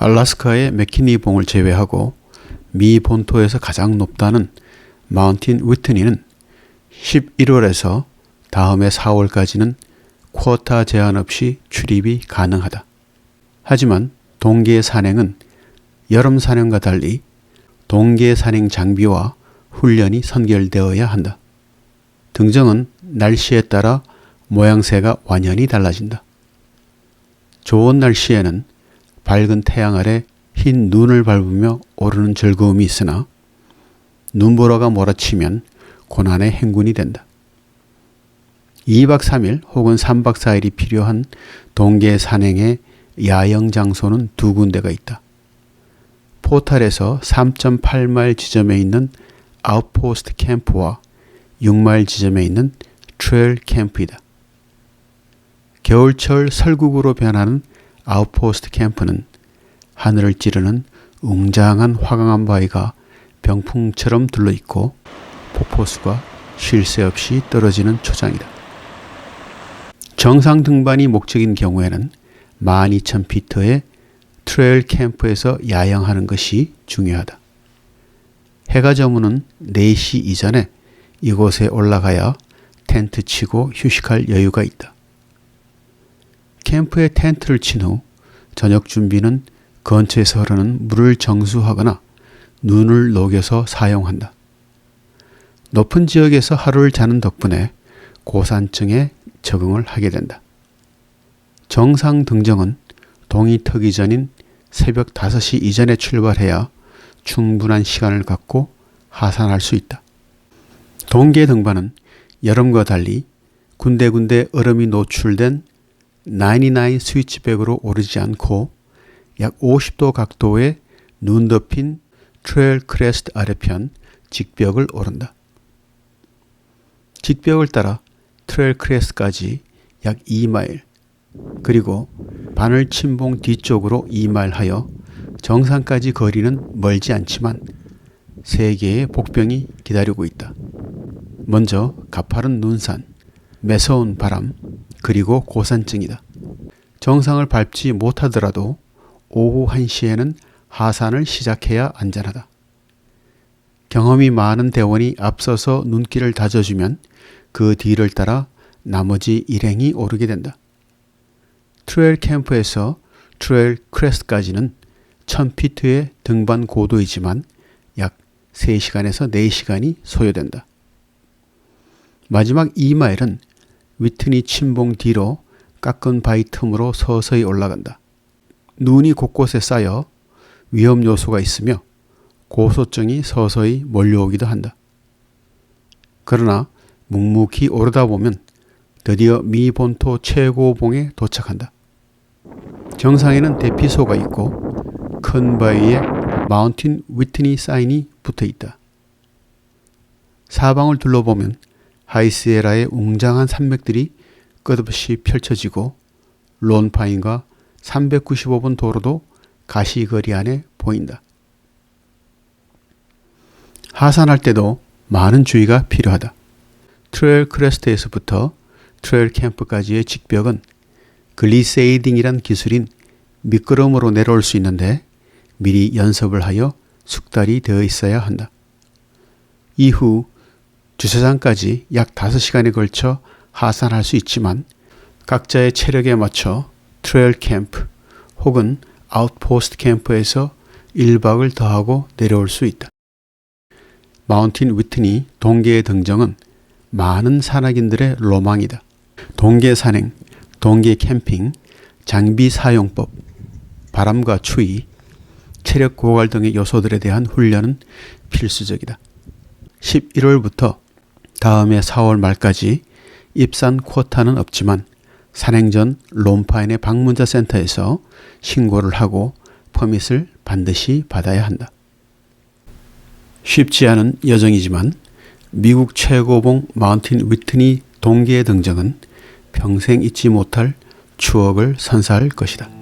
알래스카의 맥키니 봉을 제외하고 미 본토에서 가장 높다는 마운틴 위트니는 11월에서 다음해 4월까지는 쿼타 제한 없이 출입이 가능하다. 하지만 동계 산행은 여름 산행과 달리 동계 산행 장비와 훈련이 선결되어야 한다. 등정은 날씨에 따라 모양새가 완연히 달라진다. 좋은 날씨에는 밝은 태양 아래 흰 눈을 밟으며 오르는 즐거움이 있으나 눈보라가 몰아치면 고난의 행군이 된다. 2박 3일 혹은 3박 4일이 필요한 동계 산행의 야영 장소는 두 군데가 있다. 포탈에서 3.8마일 지점에 있는 아웃포스트 캠프와 6마일 지점에 있는 트레일 캠프이다. 겨울철 설국으로 변하는 아웃포스트 캠프는 하늘을 찌르는 웅장한 화강암 바위가 병풍처럼 둘러있고 폭포수가 쉴 새 없이 떨어지는 초장이다. 정상 등반이 목적인 경우에는 12,000피트의 트레일 캠프에서 야영하는 것이 중요하다. 해가 저무는 4시 이전에 이곳에 올라가야 텐트 치고 휴식할 여유가 있다. 캠프에 텐트를 친 후 저녁 준비는 근처에서 흐르는 물을 정수하거나 눈을 녹여서 사용한다. 높은 지역에서 하루를 자는 덕분에 고산증에 적응을 하게 된다. 정상 등정은 동이 트기 전인 새벽 5시 이전에 출발해야 충분한 시간을 갖고 하산할 수 있다. 동계 등반은 여름과 달리 군데군데 얼음이 노출된 99 스위치백으로 오르지 않고 약 50도 각도의 눈 덮인 트레일 크레스트 아래편 직벽을 오른다. 직벽을 따라 트레일 크레스트까지 약 2마일, 그리고 바늘 침봉 뒤쪽으로 2마일 하여 정상까지 거리는 멀지 않지만 3개의 복병이 기다리고 있다. 먼저 가파른 눈산, 매서운 바람, 그리고 고산증이다. 정상을 밟지 못하더라도 오후 1시에는 하산을 시작해야 안전하다. 경험이 많은 대원이 앞서서 눈길을 다져주면 그 뒤를 따라 나머지 일행이 오르게 된다. 트레일 캠프에서 트레일 크레스트까지는 1000피트의 등반 고도이지만 약 3시간에서 4시간이 소요된다. 마지막 2마일은 위트니 침봉 뒤로 깎은 바위 틈으로 서서히 올라간다. 눈이 곳곳에 쌓여 위험 요소가 있으며 고소증이 서서히 몰려오기도 한다. 그러나 묵묵히 오르다 보면 드디어 미 본토 최고봉에 도착한다. 정상에는 대피소가 있고 큰 바위에 마운틴 위트니 사인이 붙어 있다. 사방을 둘러보면 하이시에라의 웅장한 산맥들이 끝없이 펼쳐지고 론파인과 395번 도로도 가시거리 안에 보인다. 하산할 때도 많은 주의가 필요하다. 트레일 크레스트에서부터 트레일 캠프까지의 직벽은 글리세이딩이란 기술인 미끄럼으로 내려올 수 있는데 미리 연습을 하여 숙달이 되어 있어야 한다. 이후 주차장까지 약 5시간에 걸쳐 하산할 수 있지만 각자의 체력에 맞춰 트레일 캠프 혹은 아웃포스트 캠프에서 1박을 더하고 내려올 수 있다. 마운틴 위트니 동계의 등정은 많은 산악인들의 로망이다. 동계 산행, 동계 캠핑, 장비 사용법, 바람과 추위, 체력 고갈 등의 요소들에 대한 훈련은 필수적이다. 11월부터 다음해 4월 말까지 입산 쿼타는 없지만 산행 전 롬파인의 방문자 센터에서 신고를 하고 퍼밋을 반드시 받아야 한다. 쉽지 않은 여정이지만 미국 최고봉 마운틴 위트니 동계 등정은 평생 잊지 못할 추억을 선사할 것이다.